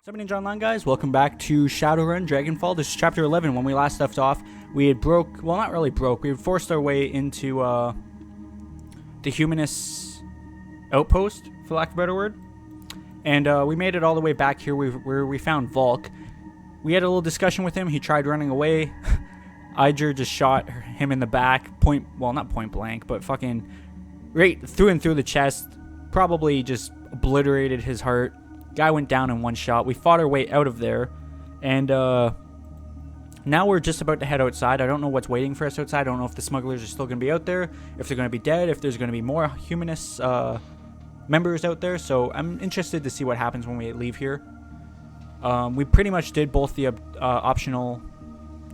What's happening, John Online, guys? Welcome back to Shadowrun Dragonfall. This is chapter 11. When we last left off, we had not really broke, we had forced our way into the Humanist outpost, for lack of a better word. And we made it all the way back here where we found Volk. We had a little discussion with him. He tried running away. Iger just shot him in the back, not point blank, but fucking right through the chest. Probably just obliterated his heart. Guy went down in one shot. We fought our way out of there, and now we're just about to head outside. I don't know what's waiting for us outside. I don't know if the smugglers are still going to be out there, if they're going to be dead, if there's going to be more Humanist members out there. So I'm interested to see what happens when we leave here. We pretty much did both the optional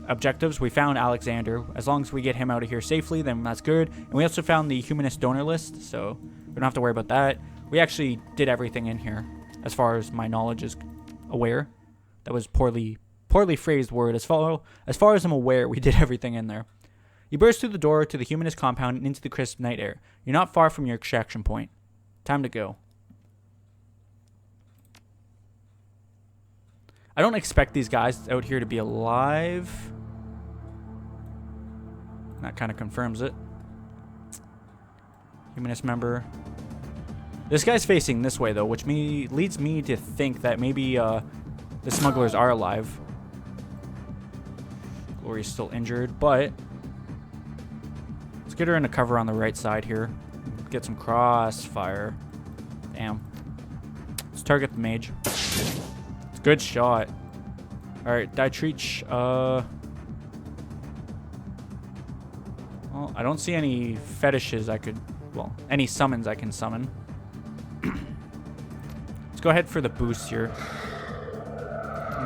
objectives. We found Alexander. As long as we get him out of here safely, then that's good. And we also found the Humanist donor list, so we don't have to worry about that. We actually did everything in here, as far as my knowledge is aware. That was poorly phrased word. As far as I'm aware, we did everything in there. You burst through the door to the Humanist compound and into the crisp night air. You're not far from your extraction point. Time to go. I don't expect these guys out here to be alive. That kind of confirms it. Humanist member. This guy's facing this way, though, which leads me to think that maybe the smugglers are alive. Glory's still injured, but let's get her into cover on the right side here. Get some crossfire. Damn. Let's target the mage. It's a good shot. Alright, Dietrich. Well, I don't see any fetishes any summons I can summon. Let's go ahead for the boost here.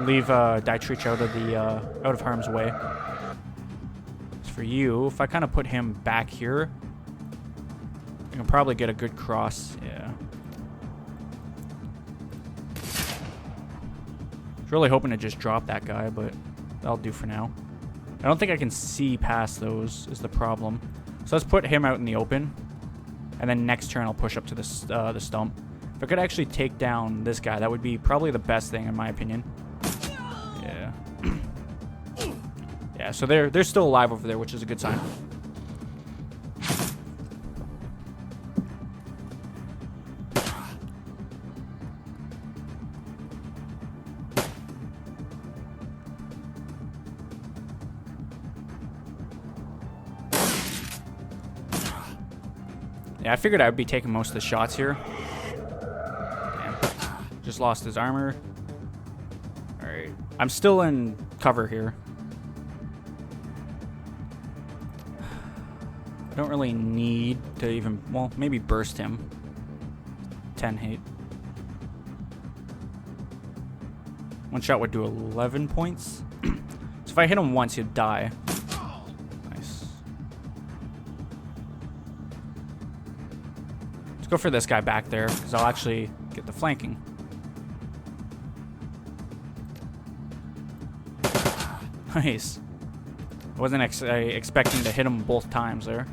Leave Dietrich out of harm's way. As for you, if I kind of put him back here, I can probably get a good cross. Yeah. I was really hoping to just drop that guy, but that'll do for now. I don't think I can see past those is the problem. So let's put him out in the open, and then next turn I'll push up to the stump. If I could actually take down this guy, that would be probably the best thing in my opinion. Yeah. Yeah, so they're still alive over there, which is a good sign. Yeah, I figured I would be taking most of the shots here. Just lost his armor. Alright. I'm still in cover here. I don't really need to even, well, maybe burst him. 10 hate. One shot would do 11 points. So if I hit him once, he'd die. Nice. Let's go for this guy back there, because I'll actually get the flanking. Nice. I wasn't expecting to hit him both times there.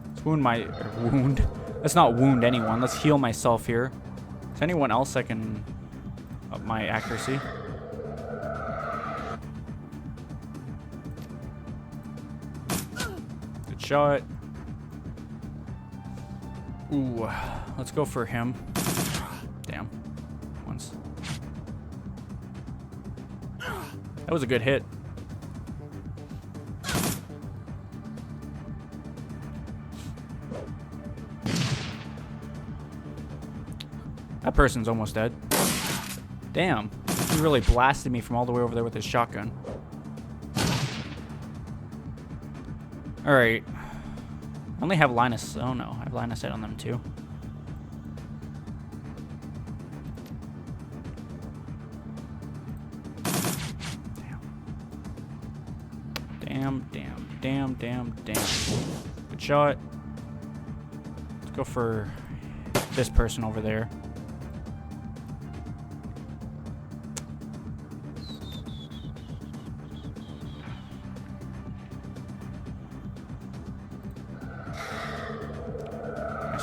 Let's wound. Let's not wound anyone. Let's heal myself here. Is anyone else I can up my accuracy? Good shot. Ooh, let's go for him. Damn. Once. That was a good hit. That person's almost dead. Damn. He really blasted me from all the way over there with his shotgun. Alright. I only have Linus. Oh no, I have Linus out on them too. Damn. Good shot. Let's go for this person over there.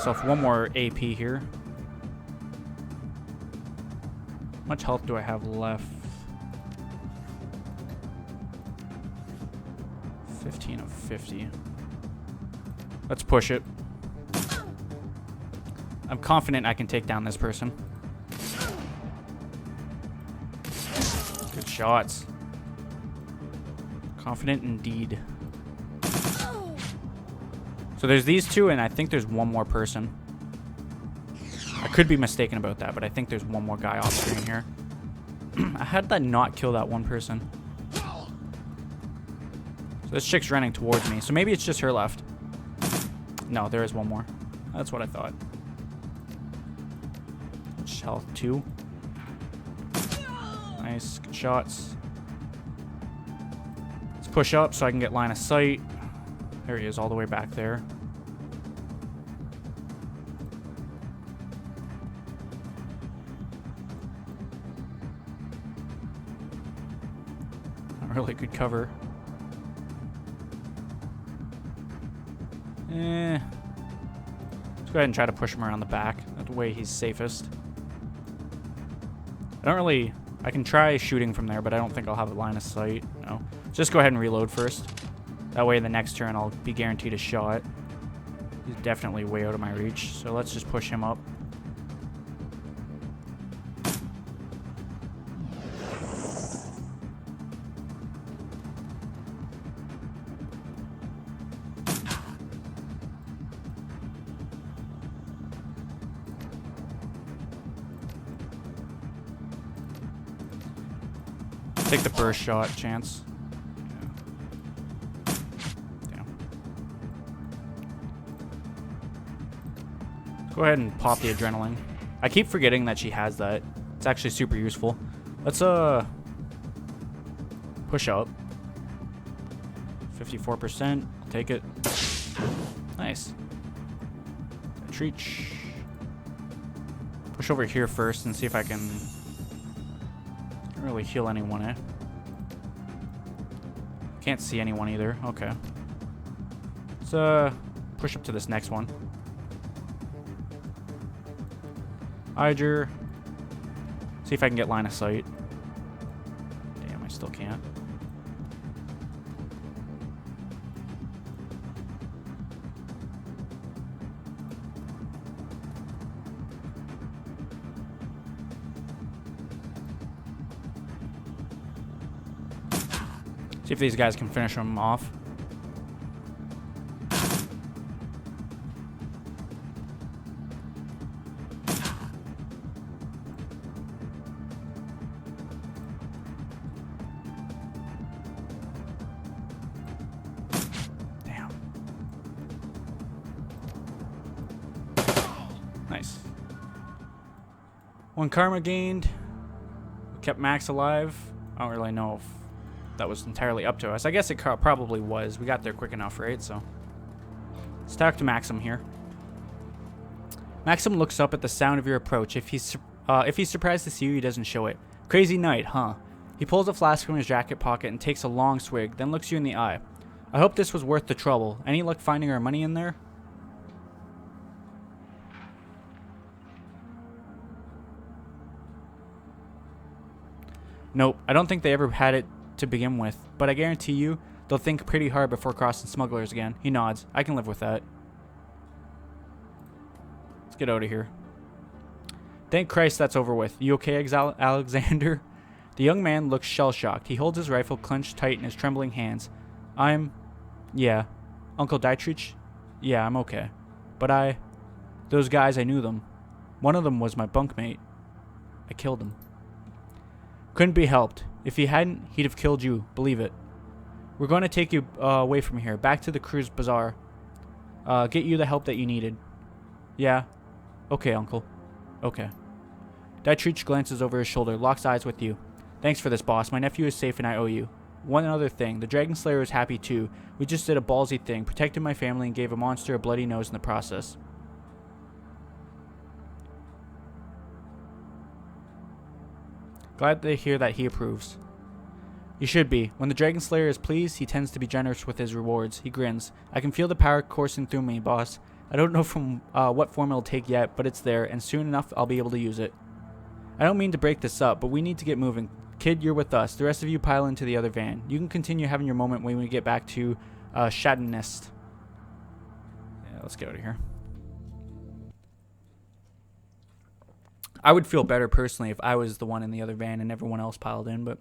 myself one more AP here. How much health do I have left? 15 of 50. Let's push it. I'm confident I can take down this person. Good shots. Confident indeed. So there's these two, and I think there's one more person. I could be mistaken about that, but I think there's one more guy off screen here. How did that not kill that one person? So this chick's running towards me, so maybe it's just her left. No, there is one more. That's what I thought. Health 2. Nice, good shots. Let's push up so I can get line of sight. There he is, all the way back there. Not really good cover. Let's go ahead and try to push him around the back. That's the way he's safest. I can try shooting from there, but I don't think I'll have a line of sight. No. Just go ahead and reload first. That way the next turn I'll be guaranteed a shot. He's definitely way out of my reach, so let's just push him up. Take the burst shot chance. Yeah. Damn. Go ahead and pop the adrenaline. I keep forgetting that she has that. It's actually super useful. Let's push up. 54%. I'll take it. Nice. Retreat. Push over here first and see if I can really heal anyone, eh? Can't see anyone either. Okay. Let's push up to this next one. Hyger. See if I can get line of sight. Damn, I still can't. See if these guys can finish them off. Damn. Nice. 1 karma gained. We kept Max alive. I don't really know if that was entirely up to us. I guess it probably was. We got there quick enough, right? So let's talk to Maxim here. Maxim looks up at the sound of your approach. If he's surprised to see you, he doesn't show it. Crazy night, huh? He pulls a flask from his jacket pocket and takes a long swig, then looks you in the eye. I hope this was worth the trouble. Any luck finding our money in there? Nope. I don't think they ever had it to begin with, but I guarantee you they'll think pretty hard before crossing smugglers again. He nods. I can live with that. Let's get out of here. Thank Christ that's over with. You okay, Alexander? The young man looks shell-shocked. He holds his rifle clenched tight in his trembling hands. Yeah. Uncle Dietrich? Yeah, I'm okay. But those guys, I knew them. One of them was my bunkmate. I killed him. Couldn't be helped. If he hadn't, he'd have killed you. Believe it. We're going to take you away from here, back to the cruise bazaar. Get you the help that you needed. Yeah. Okay, Uncle. Okay. Dietrich glances over his shoulder, locks eyes with you. Thanks for this, boss. My nephew is safe and I owe you. One other thing. The Dragon Slayer is happy too. We just did a ballsy thing, protected my family and gave a monster a bloody nose in the process. Glad to hear that he approves. You should be. When the Dragon Slayer is pleased, he tends to be generous with his rewards. He grins. I can feel the power coursing through me, boss. I don't know from what form it'll take yet, but it's there, and soon enough I'll be able to use it. I don't mean to break this up, but we need to get moving. Kid, you're with us. The rest of you pile into the other van. You can continue having your moment when we get back to Shadowrun. Yeah, let's get out of here. I would feel better personally if I was the one in the other van and everyone else piled in, but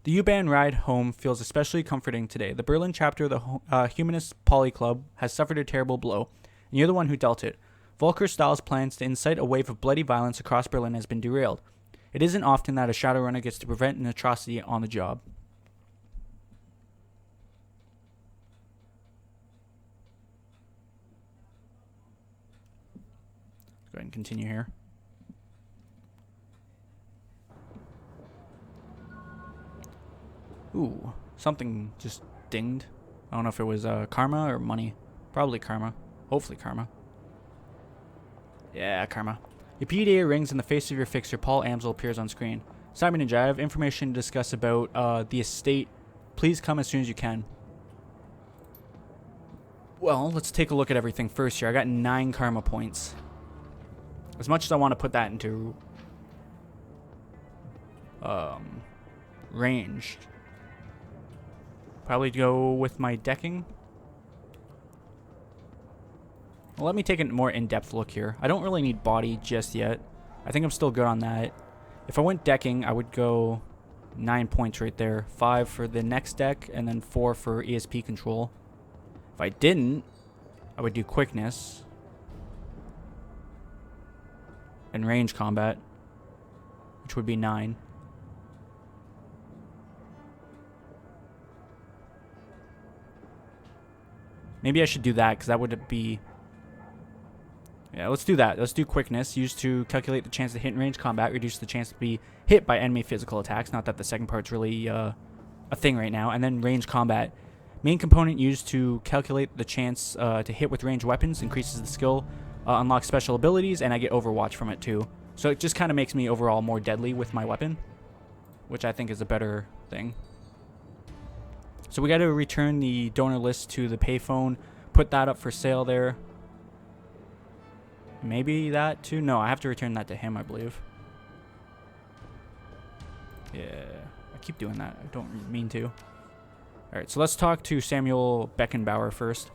the U-Bahn ride home feels especially comforting today. The Berlin chapter of the Humanist Poly Club has suffered a terrible blow, and you're the one who dealt it. Volker Stahl's plans to incite a wave of bloody violence across Berlin has been derailed. It isn't often that a Shadowrunner gets to prevent an atrocity on the job. Go ahead and continue here. Ooh, something just dinged. I don't know if it was karma or money. Probably karma. Hopefully karma. Yeah, karma. Your PDA rings and the face of your fixer, Paul Amsel, appears on screen. Simon Ninja, I have information to discuss about the estate. Please come as soon as you can. Well, let's take a look at everything first here. I got 9 karma points. As much as I want to put that into ranged, probably go with my decking. Well, let me take a more in-depth look here. I don't really need body just yet. I think I'm still good on that. If I went decking, I would go 9 points right there. 5 for the next deck, and then 4 for ESP control. If I didn't, I would do quickness and range combat, which would be 9. Maybe I should do that, because that would be... Yeah, let's do that. Let's do quickness, used to calculate the chance to hit in range combat, reduce the chance to be hit by enemy physical attacks. Not that the second part's really a thing right now. And then range combat. Main component used to calculate the chance to hit with ranged weapons, increases the skill, unlocks special abilities, and I get Overwatch from it too. So it just kind of makes me overall more deadly with my weapon, which I think is a better thing. So we got to return the donor list to the payphone, put that up for sale there. Maybe that too? No, I have to return that to him, I believe. Yeah, I keep doing that. I don't mean to. Alright, so let's talk to Samuel Beckenbauer first.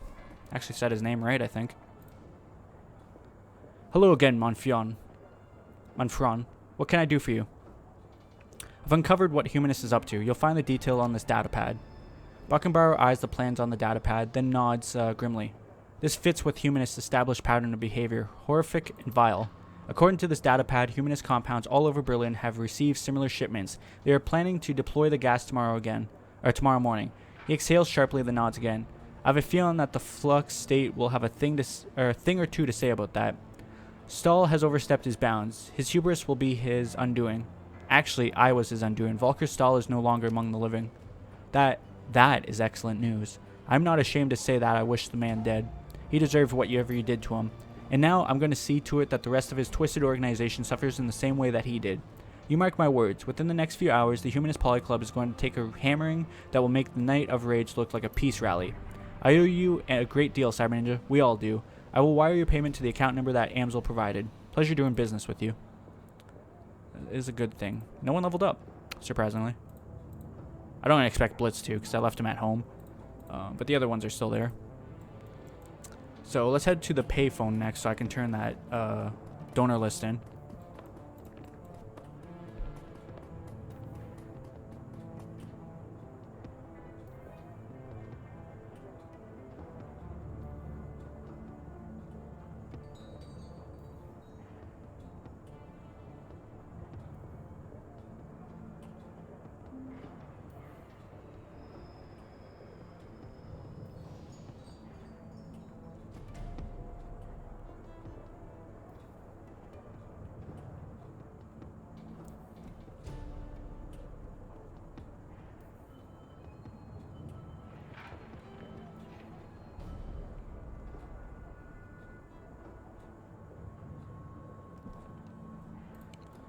Actually said his name right, I think. Hello again, Manfron. What can I do for you? I've uncovered what Humanist is up to. You'll find the detail on this datapad. Beckenbauer eyes the plans on the datapad, then nods grimly. This fits with Humanist's established pattern of behavior, horrific and vile. According to this datapad, Humanist compounds all over Berlin have received similar shipments. They are planning to deploy the gas tomorrow morning. He exhales sharply, then nods again. I have a feeling that the Flux state will have a thing or two to say about that. Stahl has overstepped his bounds. His hubris will be his undoing. Actually, I was his undoing. Volker Stahl is no longer among the living. That is excellent news. I'm not ashamed to say that I wish the man dead. He deserved whatever you did to him. And now I'm going to see to it that the rest of his twisted organization suffers in the same way that he did. You mark my words, within the next few hours, the Humanist Poly Club is going to take a hammering that will make the Night of Rage look like a peace rally. I owe you a great deal, Cyber Ninja. We all do. I will wire your payment to the account number that Amsel provided. Pleasure doing business with you. That is a good thing. No one leveled up, surprisingly. I don't expect Blitz to, because I left him at home. But the other ones are still there. So let's head to the payphone next so I can turn that donor list in.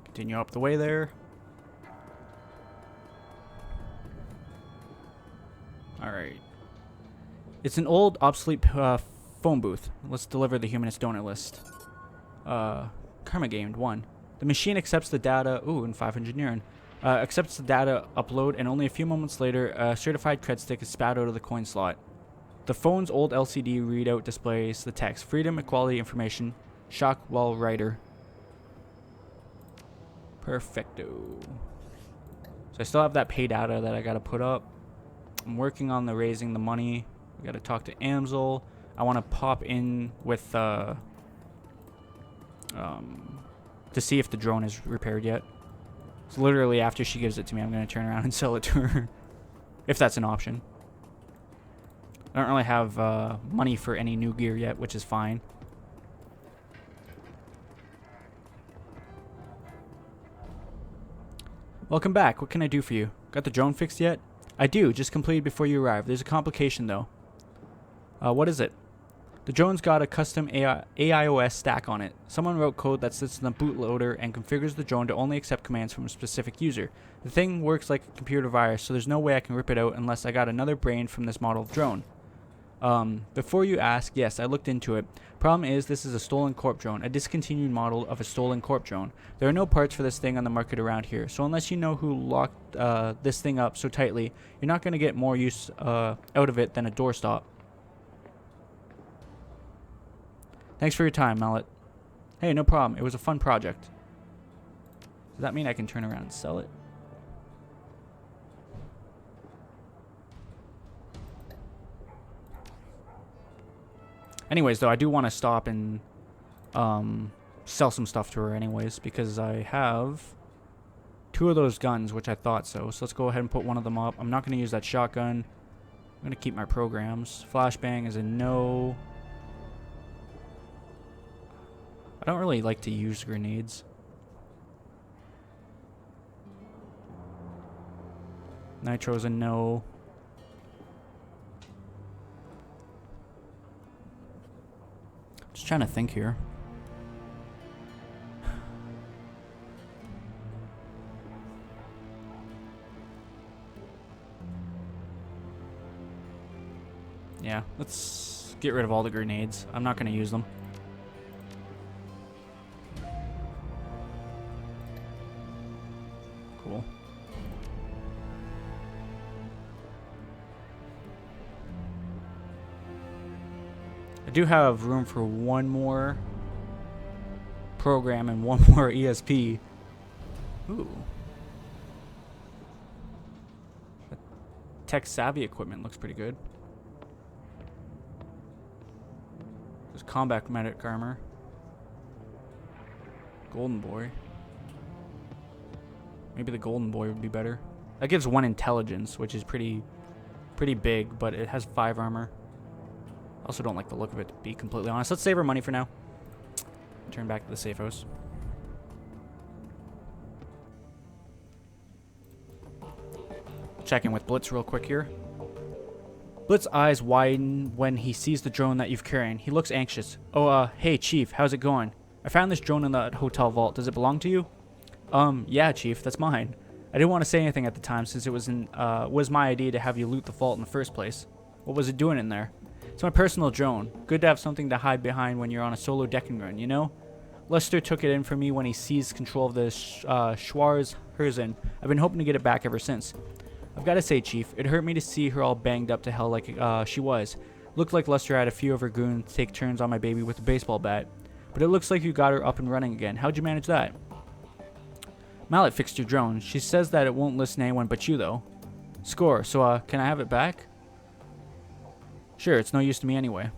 Continue up the way there. Alright. It's an old, obsolete phone booth. Let's deliver the humanist donor list. Karma gained 1. The machine accepts the data. Ooh, and 500 neuron. Accepts the data upload, and only a few moments later, a certified cred stick is spat out of the coin slot. The phone's old LCD readout displays the text: Freedom, Equality, Information, Shock while writer. Perfecto. So I still have that pay data that I gotta put up. I'm working on the raising the money. We gotta talk to Amsel. I want to pop in with to see if the drone is repaired yet. So literally after she gives it to me, I'm gonna turn around and sell it to her, if that's an option. I don't really have money for any new gear yet, which is fine. Welcome back. What can I do for you? Got the drone fixed yet? I do. Just completed before you arrived. There's a complication though. What is it? The drone's got a custom AIOS stack on it. Someone wrote code that sits in the bootloader and configures the drone to only accept commands from a specific user. The thing works like a computer virus, so there's no way I can rip it out unless I got another brain from this model of drone. Before you ask, yes, I looked into it. Problem is, this is a stolen corp drone, a discontinued model of a stolen corp drone. There are no parts for this thing on the market around here, so unless you know who locked this thing up so tightly, you're not going to get more use out of it than a doorstop. Thanks for your time, Mallet. Hey, no problem. It was a fun project. Does that mean I can turn around and sell it? Anyways, though, I do want to stop and sell some stuff to her anyways, because I have 2 of those guns, which I thought so. So let's go ahead and put one of them up. I'm not going to use that shotgun. I'm going to keep my programs. Flashbang is a no. I don't really like to use grenades. Nitro's a no. Just trying to think here. Yeah, let's get rid of all the grenades. I'm not going to use them. Cool. I do have room for one more program and one more ESP. Ooh. Tech savvy equipment looks pretty good. There's combat medic armor. Golden Boy. Maybe the Golden Boy would be better. That gives 1 intelligence, which is pretty big, but it has 5 armor. I also don't like the look of it, to be completely honest. Let's save our money for now. Turn back to the safe house. Check in with Blitz real quick here. Blitz's eyes widen when he sees the drone that you've carrying. He looks anxious. Oh, hey, Chief, how's it going? I found this drone in the hotel vault. Does it belong to you? Yeah, Chief, that's mine. I didn't want to say anything at the time since it was my idea to have you loot the vault in the first place. What was it doing in there? It's my personal drone. Good to have something to hide behind when you're on a solo decking run, you know? Lester took it in from me when he seized control of the Schwarz Herzen. I've been hoping to get it back ever since. I've got to say, Chief, it hurt me to see her all banged up to hell like she was. Looked like Lester had a few of her goons take turns on my baby with a baseball bat. But it looks like you got her up and running again. How'd you manage that? Mallet fixed your drone. She says that it won't listen to anyone but you, though. Score. So, can I have it back? Sure, it's no use to me anyway.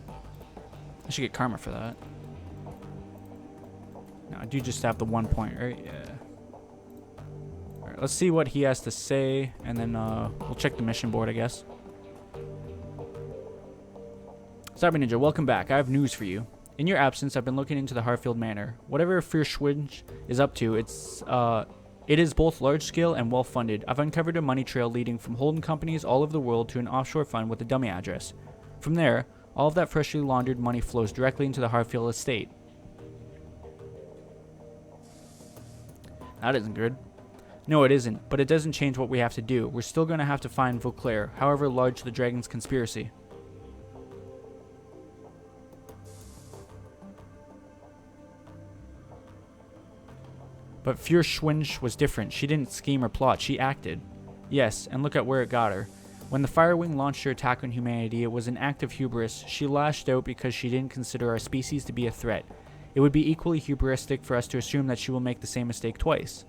I should get karma for that. No, I do just have the 1 point, right? Yeah. Alright, let's see what he has to say, and then we'll check the mission board, I guess. Cyber Ninja, welcome back. I have news for you. In your absence, I've been looking into the Harfield Manor. Whatever Fierschwinch is up to, it is both large-scale and well-funded. I've uncovered a money trail leading from holding companies all over the world to an offshore fund with a dummy address. From there, all of that freshly laundered money flows directly into the Harfield estate. That isn't good. No, it isn't, but it doesn't change what we have to do. We're still going to have to find Vauclair, however large the Dragon's conspiracy. But Fürschwinge was different. She didn't scheme or plot, she acted. Yes, and look at where it got her. When the Firewing launched her attack on humanity, it was an act of hubris. She lashed out because she didn't consider our species to be a threat. It would be equally hubristic for us to assume that she will make the same mistake twice.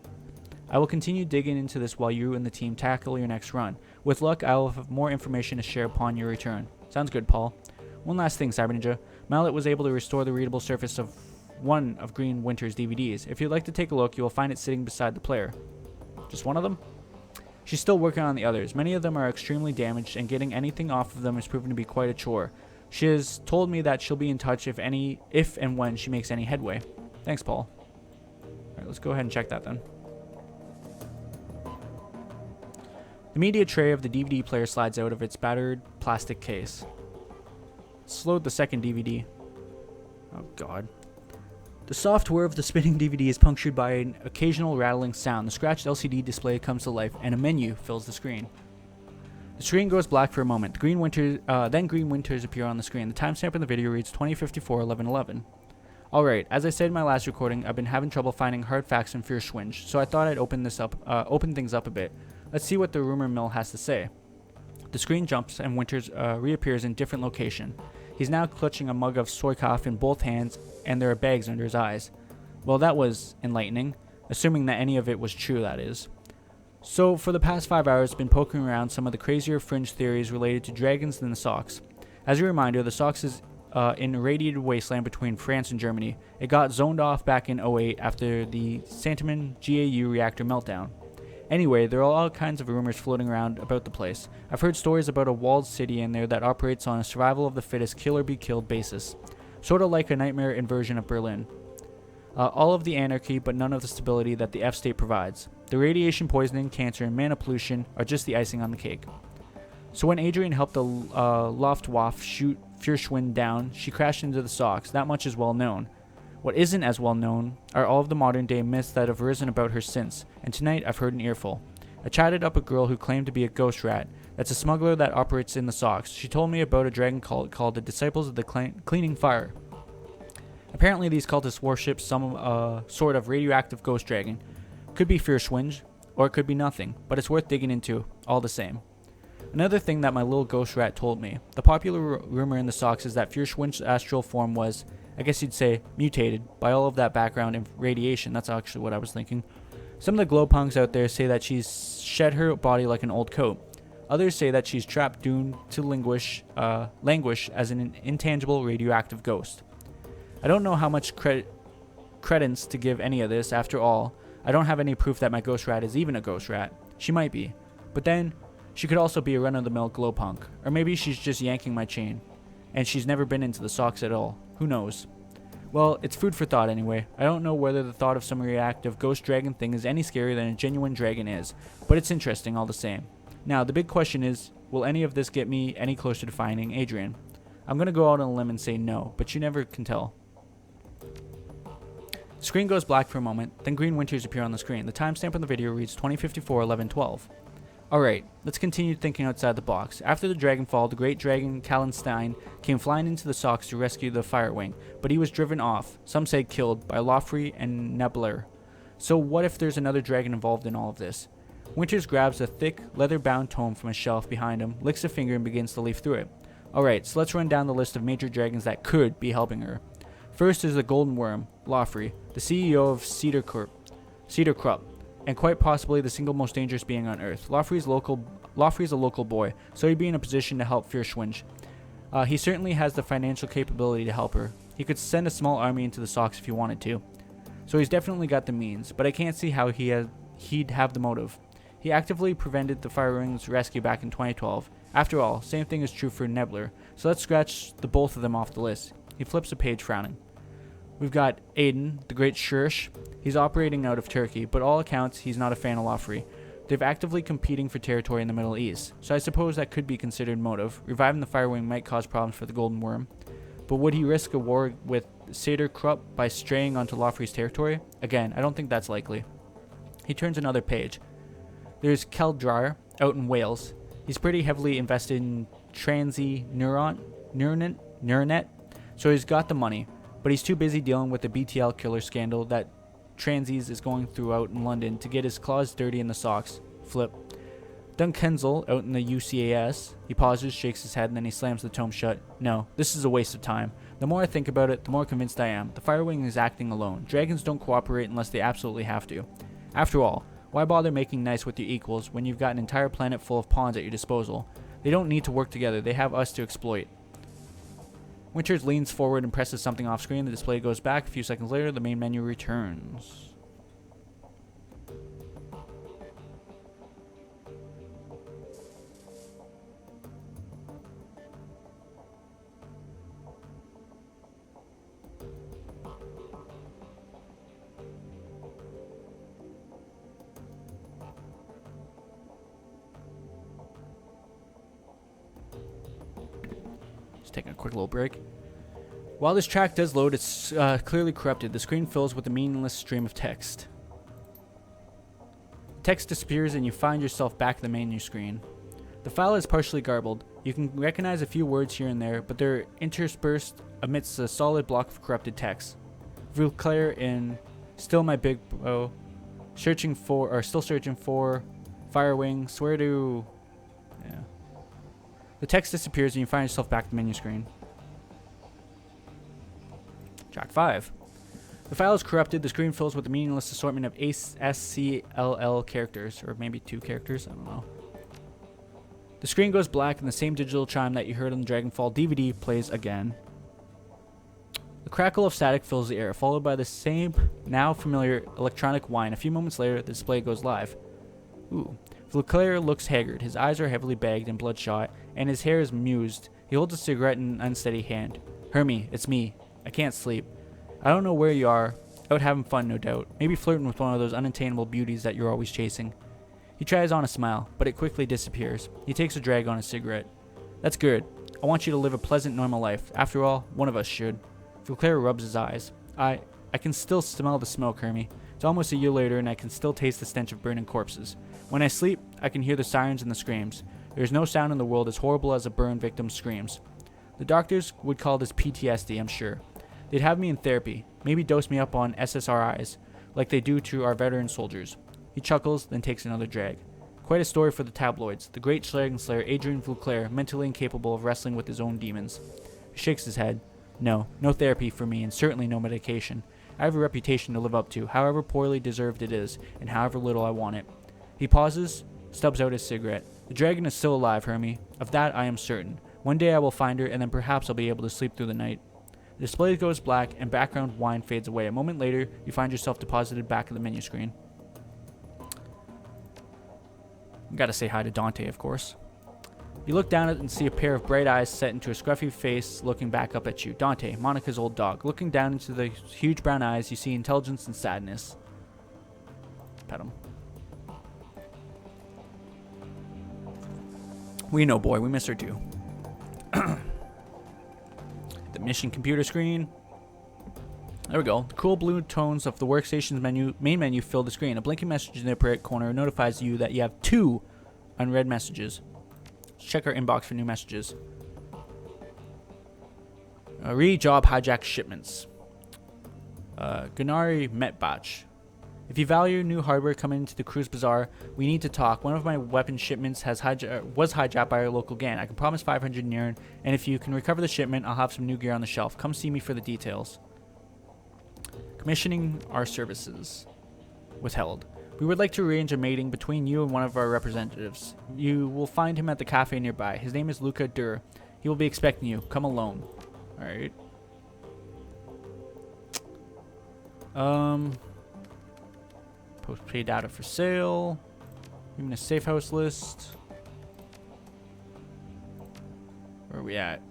I will continue digging into this while you and the team tackle your next run. With luck, I will have more information to share upon your return. Sounds good, Paul. One last thing, Cyber Ninja. Mallet was able to restore the readable surface of one of Green Winter's DVDs. If you'd like to take a look, you will find it sitting beside the player. Just one of them? She's still working on the others. Many of them are extremely damaged, and getting anything off of them has proven to be quite a chore. She has told me that she'll be in touch if and when she makes any headway. Thanks, Paul. Alright, let's go ahead and check that then. The media tray of the DVD player slides out of its battered plastic case. Let's load the second DVD. Oh god. The soft whir of the spinning DVD is punctured by an occasional rattling sound. The scratched LCD display comes to life, and a menu fills the screen. The screen goes black for a moment. Then Green Winters appear on the screen. The timestamp in the video reads 2054-1111. Alright, as I said in my last recording, I've been having trouble finding hard facts in Fürschwinge, so I thought I'd open things up a bit. Let's see what the rumor mill has to say. The screen jumps, and Winters reappears in a different location. He's now clutching a mug of Soykov in both hands, and there are bags under his eyes. Well, that was enlightening, assuming that any of it was true, that is. So, for the past 5 hours, I've been poking around some of the crazier fringe theories related to dragons than the Sox. As a reminder, the Sox is in a radiated wasteland between France and Germany. It got zoned off back in 2008 after the Santamin GAU reactor meltdown. Anyway, there are all kinds of rumors floating around about the place. I've heard stories about a walled city in there that operates on a survival of the fittest kill-or-be-killed basis. Sort of like a nightmare inversion of Berlin. All of the anarchy, but none of the stability that the F-state provides. The radiation poisoning, cancer, and mana pollution are just the icing on the cake. So when Adrian helped the Luftwaffe shoot Fürschwinge down, she crashed into the Sox. That much is well known. What isn't as well known are all of the modern day myths that have arisen about her since, and tonight I've heard an earful. I chatted up a girl who claimed to be a ghost rat. That's a smuggler that operates in the Sox. She told me about a dragon cult called the Disciples of the Cleaning Fire. Apparently these cultists worship some sort of radioactive ghost dragon. Could be Fürschwinge, or it could be nothing, but it's worth digging into, all the same. Another thing that my little ghost rat told me, the popular rumor in the Sox is that Fürschwinge's astral form was, I guess you'd say, mutated by all of that background and radiation. That's actually what I was thinking. Some of the glow punks out there say that she's shed her body like an old coat. Others say that she's trapped, doomed to languish as an intangible radioactive ghost. I don't know how much credence to give any of this. After all, I don't have any proof that my ghost rat is even a ghost rat. She might be. But then, she could also be a run-of-the-mill glow punk. Or maybe she's just yanking my chain. And she's never been into the Sox at all. Who knows? Well, it's food for thought anyway. I don't know whether the thought of some reactive ghost dragon thing is any scarier than a genuine dragon is, but it's interesting all the same. Now, the big question is, will any of this get me any closer to finding Adrian? I'm gonna go out on a limb and say no, but you never can tell. The screen goes black for a moment, then Green Winters appear on the screen. The timestamp on the video reads 2054-1112. Alright, let's continue thinking outside the box. After the Dragonfall, the great dragon Kallenstein came flying into the Sox to rescue the Firewing, but he was driven off, some say killed, by Loffrey and Nebler. So what if there's another dragon involved in all of this? Winters grabs a thick, leather-bound tome from a shelf behind him, licks a finger and begins to leaf through it. Alright, so let's run down the list of major dragons that could be helping her. First is the Golden Worm, Loffrey, the CEO of Cedar Krupp, and quite possibly the single most dangerous being on Earth. Loffrey's a local boy, so he'd be in a position to help Fürschwinge. He certainly has the financial capability to help her. He could send a small army into the Sox if he wanted to. So he's definitely got the means, but I can't see how he'd have the motive. He actively prevented the Firewing's rescue back in 2012. After all, same thing is true for Nebler, so let's scratch the both of them off the list. He flips a page frowning. We've got Aiden, the great Schursch. He's operating out of Turkey, but all accounts he's not a fan of Loffrey. They're actively competing for territory in the Middle East, so I suppose that could be considered motive. Reviving the Firewing might cause problems for the Golden Worm. But would he risk a war with Cedar Krupp by straying onto Loffrey's territory? Again, I don't think that's likely. He turns another page. There's Keldrar, out in Wales. He's pretty heavily invested in Neuronet, so he's got the money, but he's too busy dealing with the BTL killer scandal that transies is going through out in London to get his claws dirty in the socks. Flip. Dunkenzel out in the UCAS. He pauses, shakes his head, and then he slams the tome shut. No, this is a waste of time. The more I think about it, the more convinced I am. The Firewing is acting alone. Dragons don't cooperate unless they absolutely have to. After all, why bother making nice with your equals when you've got an entire planet full of pawns at your disposal? They don't need to work together. They have us to exploit. Winters leans forward and presses something off screen. The display goes back. A few seconds later, the main menu returns. Taking a quick little break. While this track does load, it's clearly corrupted. The screen fills with a meaningless stream of text. Text disappears and you find yourself back at the menu screen. The file is partially garbled. You can recognize a few words here and there, but they're interspersed amidst a solid block of corrupted text. Vauclair in Still My Big Bro, still searching for, Firewing, swear to... Yeah. The text disappears and you find yourself back at the menu screen. Track 5. The file is corrupted. The screen fills with a meaningless assortment of SCLL characters, or maybe 2 characters, I don't know. The screen goes black and the same digital chime that you heard on the Dragonfall DVD plays again. The crackle of static fills the air, followed by the same, now familiar, electronic whine. A few moments later, the display goes live. Ooh. Vauclair looks haggard. His eyes are heavily bagged and bloodshot, and his hair is mused. He holds a cigarette in an unsteady hand. Hermie, it's me. I can't sleep. I don't know where you are. Out having fun, no doubt. Maybe flirting with one of those unattainable beauties that you're always chasing. He tries on a smile, but it quickly disappears. He takes a drag on his cigarette. That's good. I want you to live a pleasant, normal life. After all, one of us should. Vauclair rubs his eyes. I can still smell the smoke, Hermie. It's almost a year later, and I can still taste the stench of burning corpses. When I sleep, I can hear the sirens and the screams. There is no sound in the world as horrible as a burn victim's screams. The doctors would call this PTSD, I'm sure. They'd have me in therapy, maybe dose me up on SSRIs, like they do to our veteran soldiers. He chuckles, then takes another drag. Quite a story for the tabloids. The great Dragon Slayer Adrian Vauclair, mentally incapable of wrestling with his own demons. He shakes his head. No therapy for me, and certainly no medication. I have a reputation to live up to, however poorly deserved it is, and however little I want it. He pauses, stubs out his cigarette. The dragon is still alive, Hermie. Of that I am certain. One day I will find her, and then perhaps I'll be able to sleep through the night. The display goes black, and background whine fades away. A moment later, you find yourself deposited back at the menu screen. Gotta say hi to Dante, of course. You look down at it and see a pair of bright eyes set into a scruffy face looking back up at you. Dante, Monica's old dog. Looking down into the huge brown eyes, you see intelligence and sadness. Pet him. We know, boy. We miss her too. The mission computer screen. There we go. The cool blue tones of the workstation's main menu fill the screen. A blinking message in the upper right corner notifies you that you have 2 unread messages. Let's check our inbox for new messages. Re-job hijack shipments. Gunari Metbach. If you value new hardware coming into the cruise bazaar, we need to talk. One of my weapon shipments was hijacked by our local gang. I can promise 500 Niran, and if you can recover the shipment, I'll have some new gear on the shelf. Come see me for the details. Commissioning our services. Withheld. We would like to arrange a meeting between you and one of our representatives. You will find him at the cafe nearby. His name is Luca Dur. He will be expecting you. Come alone. Alright. Postpaid data for sale. Even a safe house list. Where are we at?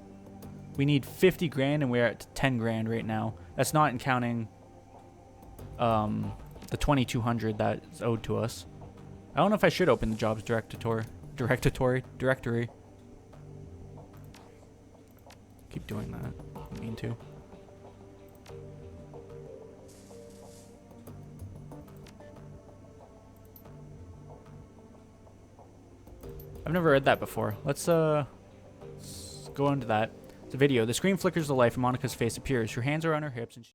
We need 50 grand and we're at 10 grand right now. That's not in counting the 2200 that is owed to us. I don't know if I should open the jobs directory. Keep doing that. I mean to. I've never read that before. Let's go into that. It's a video. The screen flickers the light and Monica's face appears. Her hands are on her hips and